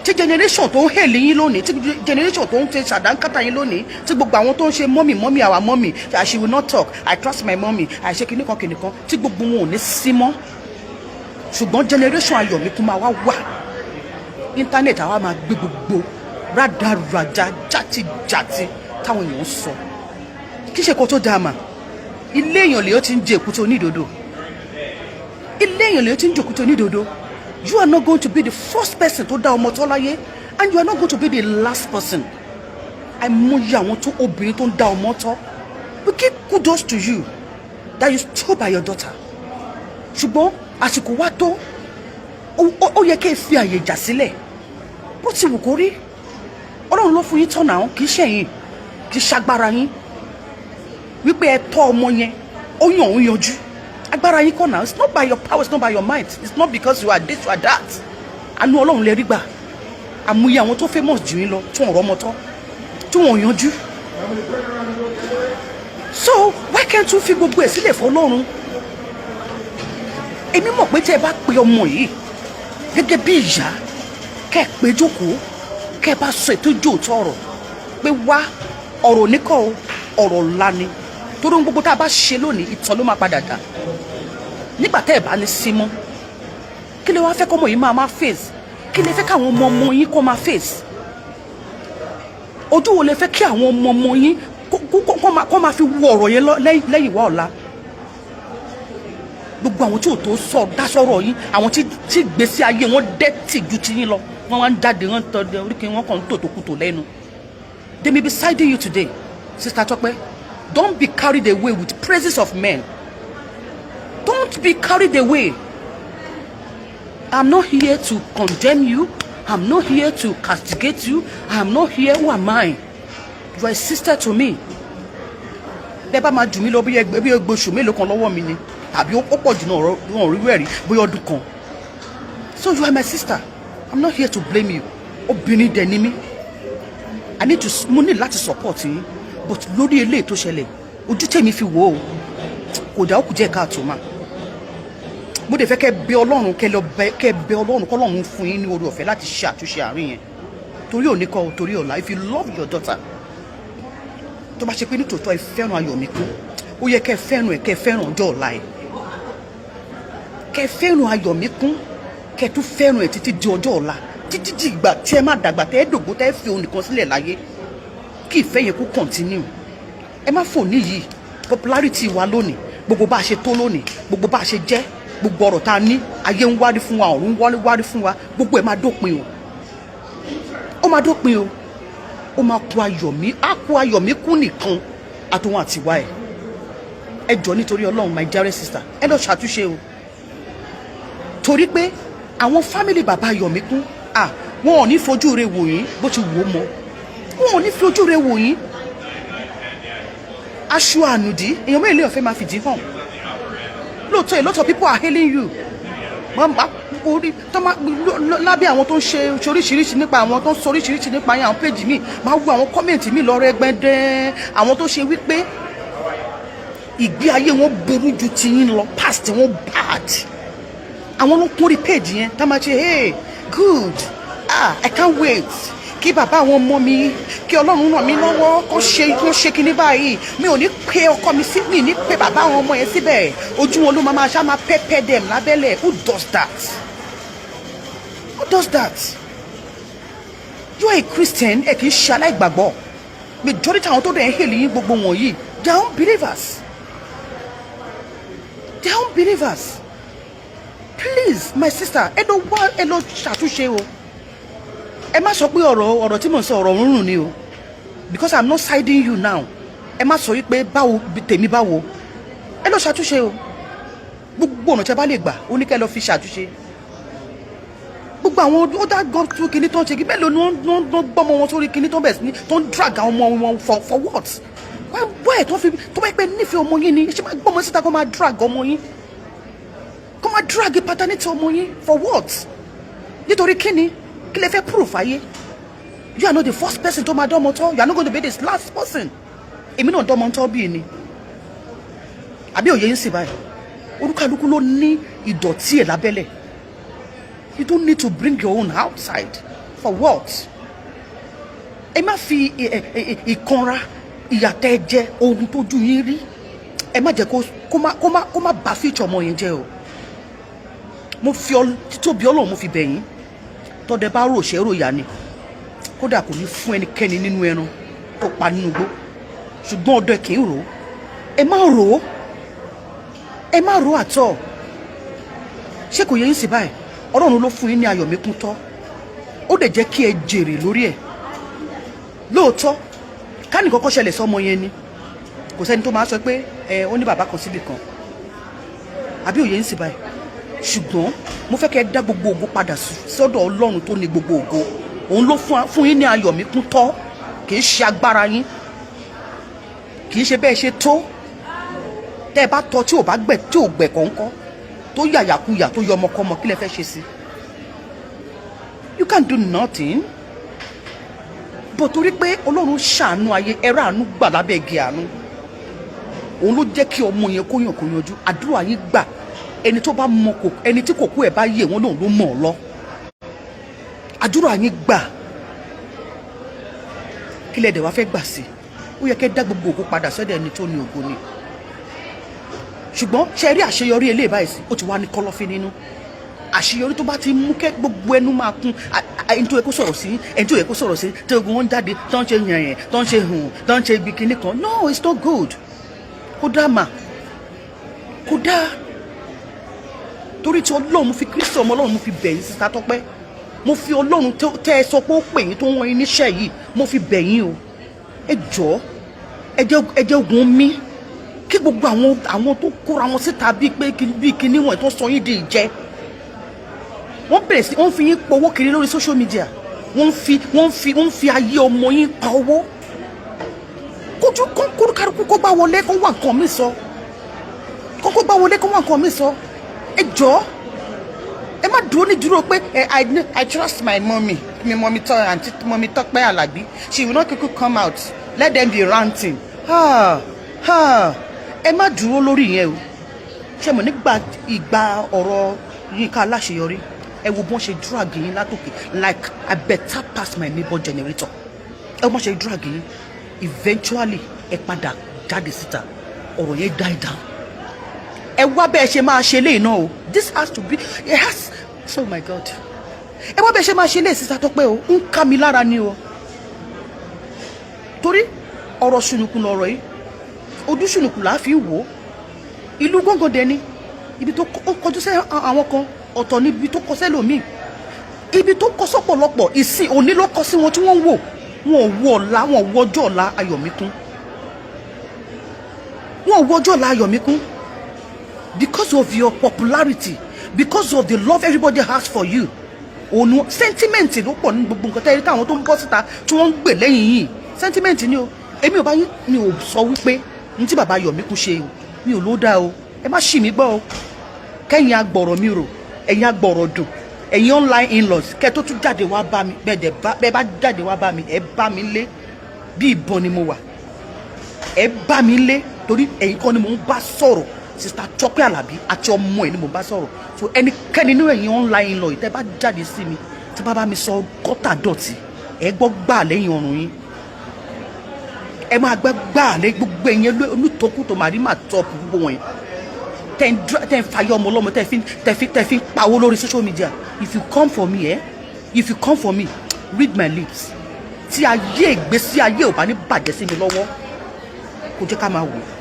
tí generation tó ń hèlì yín lónìí, tí generation tó ń ṣe ṣàdánkátà yín lónìí, tí gbogbo àwọn tó ń ṣe mommy our mommy, she will not talk, I trust my mommy, I ṣe kìnnìkan tí gbogbo wọn ò ní sí mọ́. Ṣùgbọ́n generation Ayọ̀míkún máa wá wà. Internet àwa máa gbé gbogbo rádaràjà játijàti táwọn èèyàn ń sọ. Kí ṣe kó tó dáa mà? Ilé èèyàn lèyàn ti ń jẹ èkúté onídodo. Ilé èèyàn lèyàn ti ń jẹ èkúté onídodo. You are not going to be the first person to dá ọmọ tọ́ láyé, and you are not going to be the last person. Àìmọye àwọn tó obìnrin tó ń dá ọmọ tọ́. We give kudos to you that you stood by your daughter. Ṣùgbọ́n àsìkò wá tó, ó yẹ kí ẹ fi àyè ìjà sílẹ̀. Bó ti wù kó rí, Ọlọ́run ló fún yín tọ́ náà, kì í ṣẹ̀yìn, kì í ṣagbára yín. Wípé ẹ tọ́ ọmọ yẹn, ó yàn ó yanjú. Agbára yín kọ́ náà, it's not by your power, it's not by your might, it's not because you are this, you are that. Àánú Ọlọ́run lè rí gbà. Àmúyẹ àwọn tó famous jù yín lọ, tí wọ́n rọ́mọ tọ́, tí wọ́n yanjú. So why can't you fi gbogbo ẹ̀ sílẹ̀ fún Ọlọ́run? Èmi mọ̀ pé tí ẹ bá pe ọmọ yìí gẹ́gẹ́ bí ìyá, kẹ́ ẹ pé jókòó, kẹ́ ẹ bá sọ ètò ìjòòtọ́ ọ̀rọ̀ pé wá ọ̀rọ̀ níkọ́ ọ̀rọ̀ ńlá ni. Torí ohun gbogbo tá a bá ṣe lónìí ìtàn ló máa padà dà. Nígbà tẹ́ ẹ̀ bá ní sí mọ́, kí lè wá fẹ́ kọ́mọ yìí máa face? Kí lè fẹ́ káwọn ọmọ yín kó máa face? Ojú wo lè fẹ́ kí àwọn ọmọ yín kó máa fi wo ọ̀rọ̀ yẹn lẹ́yìn wá ọ̀la? Gbogbo àwọn tí ò tó sọ dásọ̀rọ̀ yín, àwọn tí gbèsè ayé wọn dẹ́tì ju ti yín lọ, wọ́n wá ń jáde wọ́n tọ́ oríkì wọn kàn ń tòtòkùtò lẹ́nu. They may be siding you today, Sister Tope. Don't be carried away with praises of men. Don't be carried away. I'm not here to condemn you. I'm not here to castigate you. I'm not here. Who am I? You are a sister to me. Bẹ́ẹ̀ bá máa jù mí lọ bí oṣù mélòó kan lọ́wọ́ mi ni, tàbí ó pọ̀ jù náà wọn ò rí wẹ̀rí bóyá ọdún kan. So you are my sister. I'm not here to blame you. Obìnrin dẹ̀ ni mí. Mo ní láti support yín. But lórí eléyìí tó ṣẹlẹ̀, ojú tèmi fi wò ó, kò dá òkú jẹ́ káàtó mà. Mo dẹ̀ fẹ́ kẹ́ bẹ Ọlọ́run, kẹ́ bẹ Ọlọ́run k'Ọlọ́run fún yín ní oore ọ̀fẹ́ láti ṣe àtúnṣe àárín yẹn. Torí òní kọ́ torí ọ̀la. If you love your daughter, tó bá ṣe pé nítòótọ́ ẹ fẹ́ràn Ayọ̀míkún, ó yẹ kẹ́ fẹ́ràn ọjọ́ ọ̀la ẹ̀. Kẹ́ fẹ́ràn Ayọ̀míkún, kẹ́ tún fẹ́ràn ẹ̀ títí di ọjọ́ ọ̀la, títí di ìgbà tí ẹ má dàgbà tẹ́ ẹ dògbó tẹ́ ẹ fi òun nìkan sílẹ̀ láyé. Kí ìfẹ́ yẹn kó continue. Ẹ má fò níyì popularity wa lónìí, gbogbo bá a ṣe tó lónìí, gbogbo bá a ṣe jẹ́, gbogbo ọ̀rọ̀ tá a ní, ayé ń wárí fún wa, ọ̀run wárí fún wa, gbogbo ẹ̀ máa dópin o. Ó máa dópin o. Ó máa kú Ayọ̀míkún nìkan àtòun àtiwá ẹ̀. Ẹ jọ̀ọ́ nítorí Ọlọ́run, my dearest sister, ẹ lọ ṣàtúnṣe o. Torí pé àwọn family bàbá Ayọ̀míkún, wọn ò ní fojú rẹ̀ wò yín bó ti wò ó mọ́. Wọn ò ní fi ojú rẹ̀ wò yín. Aṣọ ànùdí èèyàn mẹ́rin lè ọ̀fẹ́ máa fìdí hàn. Lóòótọ́ a lot of people are hailing you. Lábẹ́ àwọn tó ń ṣe oríṣiríṣi nípa àwọn tó ń sọ oríṣiríṣi nípa yẹn, àwọn péjì mi máa wo àwọn kọ́mẹ̀ntì mi lọ rẹ́gbẹ́dẹ́. Àwọn tó ṣe wípé ìgbé ayé wọn burú ju ti yín lọ, past wọn bad. Àwọn ló kún orí péjì yẹn tá máa ṣe hey good, I can't wait kí bàbá àwọn ọmọ mi, kí Ọlọ́run ràn mí lọ́wọ́ kó ṣe kíní báyìí. Mi ò ní pe ọkọ mi sí, mi ní pe bàbá àwọn ọmọ yẹn síbẹ̀. Ojú wọn ló máa ṣá máa pẹ́pẹ́ dem lábẹ́lẹ̀. Who does that? Who does that? You are a Christian, ẹ kì í ṣe aláìgbàgbọ́. Majority àwọn tó dẹ̀ ń hèlì yín gbogbo wọ̀nyí, they are unbelievers. They are unbelievers. Please, my sister, ẹ lọ ṣàtúnṣe o. Ẹ má sọ pé ọ̀rọ̀ tí mò ń sọ ọ̀rọ̀ rúnrún ni o, because I'm not siding you now. Ẹ má sọ wípé báwo tèmi báwo. Ẹ lọ ṣàtúnṣe o. Gbogbo ọ̀nà tí a bá lè gbà ó ní kẹ́ lọ fi ṣàtúnṣe. Gbogbo àwọn ó dá gan tó kinní tó ń ṣe kí mélòó ni wọ́n gbọ́mọ wọn sórí kinní tó ń bẹ̀ sí ní tó ń drag àwọn ọmọ wọn for what? Why tó bá pẹ́ nífẹ̀ẹ́ ọmọ yín ni ṣé máa gbọ́mọ síta kó máa drag ọmọ yín? Kó máa drag paternity ọmọ yín for what? Nítorí kíni? Kí lẹ fẹ́ proof ayé? You are not the first person to máa dánmọ́ tọ́. You are not going to be the last person. Èmi náà dánmọ́ tọ́ bí ni. Àbí òye ń sì báyìí. Olúkálùkù ló ní ìdọ̀tí ẹ̀ lábẹ́lẹ̀. You don't need to bring your own outside. for what? ẹ má fi ìkanra ìyàtẹ̀ jẹ ohun tójú yín rí, ẹ má jẹ́ kó má bà future ọmọ yẹn jẹ́ o. mo fi títóbi Ọlọ́run mo fi bẹ̀ yín, tọ́dẹ bá rò ṣẹ́ ròyà ni, kódà kò ní fún ẹnikẹ́ni nínú ẹran tó pa nínú igbó, ṣùgbọ́n ọdọ kì í rò ó. ẹ má rò àtọ̀. ṣé kò yẹ yín sí báyìí? Ọlọ́run ló fún yín ní ayọ̀míkún tọ́, ó dẹ̀ jẹ́ kí ẹ jèrè lórí ẹ̀. lóòótọ́ ká ní kọ́kọ́ ṣẹlẹ̀ sọ́mọ yẹn ni, kò sẹ́ni tó máa sọ pé ó ní bàbá kan síbì kan, àbí òye ń sì báyìí. ṣùgbọ́n mo fẹ́ kẹ́ ẹ dá gbogbo ògo padà sọ́dọ̀ Ọlọ́run tó ní gbogbo ògo. òun ló fún yín ní ayọ̀míkún tọ́, kì í ṣe agbára yín, kì í ṣe bẹ́ẹ̀ ṣe tó. tẹ́ ẹ bá tọ́ tí ò gbẹ̀ kọ̀ọ̀kan tó yàyàkuyà tó yọ ọmọkọ́mọ, kí lẹ fẹ́ ṣe sí? you can do nothing. bó torí pé Ọlọ́run ṣàánú ayé, ẹ̀rọ àánú gbà lábẹ́ igi àánú, òun ló jẹ́ kí ọmọ yẹn kó yanjú. àdúrà yín gbà. ẹni tó bá mọ ẹni tí kòkó ẹ̀ bá yé wọn lòun ló mọ̀ ọ́ lọ. àdúrà yín gbà. kí lẹ dẹ̀ wá fẹ́ gbà sí? ó yẹ kẹ́ dá gbogbo ògo padà sọ́dọ̀ ẹni tó ní ògo ni. ṣùgbọ́n ṣe rí àṣeyọrí eléyìí báyìí sí, ó ti wá ní kọ́lọ́fín nínú. àṣeyọrí tó bá ti mú kẹ́ gbogbo ẹnu máa kún, ẹni tó yẹ kó sọ̀rọ̀ sí, ẹni tó yẹ kó sọ̀rọ̀ sí, tí ogun wọn jáde tó ń ṣe yẹ̀yẹ̀, tó ń ṣe hùn, tó ń ṣe ibi kinní kan. no, it's not good. kó dá mà, kó dá. torí tí Ọlọ́run mo fi Kristi ọmọ Ọlọ́run mo fi bẹ̀ yín Sister Tọ́pẹ́, mo fi Ọlọ́run tẹ́ ẹ sọ pé ó pè yín tó wọ́n yín níṣẹ́ yìí, mo fi bẹ̀ yín o. ẹ jọ̀ọ́ ẹ jẹ́ ogun mi kí gbogbo àwọn tó kóra wọn síta bíi kinní wọn tó sọ yín di ìjẹ. wọ́n bẹ̀rẹ̀ sí wọ́n fi yín powó kiri lórí social media, wọ́n fi ayé ọmọ yín pa owó. kójú kó bá wọlé kó wà nǹkan mi sọ, kó bá wọlé kó wà nǹkan mi sọ. ẹ jọ̀ọ́ ẹ má dúró ní dúró pé I trust my mommy, mommy Tọ́pẹ́ Àlàbí, she will not come out, let them be ranting. ẹ má dúró lórí yẹn o. ṣé mo nígbà ìgbà ọ̀rọ̀ Yínká Aláṣeyọrí, ẹ wo bọ́n ṣe drag yín látòkè like I better pass my neighbor generator. ẹ wo bọ́n ṣe drag yín, eventually ẹ padà jáde síta, ọ̀rọ̀ yẹn die down. ẹ wá bẹ́ẹ̀ ṣe máa ṣe léyìn náà o. this has to be, it has, oh my God. ẹ wá bẹ́ẹ̀ ṣe máa ṣe léyìn Sister Tọ́pẹ́ o, ń ká mi lára ni o. torí ọ̀rọ̀ ṣùnùkùn lọ̀rọ̀ yìí, ojú ṣùnùkùn là á fi wò ó. ìlú gángan dẹni, ibi tó kọjú sí àwọn kan ọ̀tọ̀ ní ibi tó kọ sẹ́lòmíì, ibi tó kọ sọ́pọ̀lọpọ̀ ìsìn òní ló kọ sí wọn tí wọ́n ń wò. wọn ò wo ọ̀la, wọn ò wo ọjọ́ ọ̀la Ayọ̀míkún, wọn ò wo ọjọ́ ọ̀la Ayọ̀míkún. because of your popularity, because of the love everybody has for you, òun sentiment ló pọ̀ ní gbogbo nǹkan tẹ́lẹ̀ táwọn tó ń bọ́ síta tí wọ́n ń gbè lẹ́yìn yìí. sentiment ni o. èmi ò bá yín, mi ò sọ wípé ní tí bàbá Ayọ̀míkún ṣe o mi ò ló dá o. ẹ má ṣì mí gbọ́ o. kẹ́yìn agbọ̀rọ̀ mi rò, ẹ̀yin agbọ̀rọ̀ dùn, ẹ̀yin online in-laws, kẹ́ tó tún jáde wá bá mi, bẹ́ẹ̀ bá jáde wá bá mi, ẹ bá mi lé bí ìbọn ni mo wà. ẹ bá mi lé torí ẹ̀yin kan ni mò ń bá sọ̀rọ̀. Sister Tọ́pẹ́ Àlàbí àti ọmọ ẹ̀ ni mo bá sọ̀rọ̀. so ẹnikẹ́ni nínú ẹ̀yin online in-law yìí tẹ́ bá jáde sí mi, tí bá mi sọ gọ́tà dọ̀tí, ẹ gbọ́ gbà lẹ́yìn ọrùn yín. ẹ máa gbà lẹ́yìn gbogbo ẹ̀yin olùtọ́kù tó máa rí màá tọ́pù gbogbo wọ̀nyí. tẹ́ ń fàyè ọmọ ọlọ́mọ tẹ́ fi ń pawó lórí social media. if you come for me, read my lips. tí ayé ìgbésí ayé ò bá ní bàjẹ́ sí mi lọ́wọ́, kò jẹ́ ká máa wò.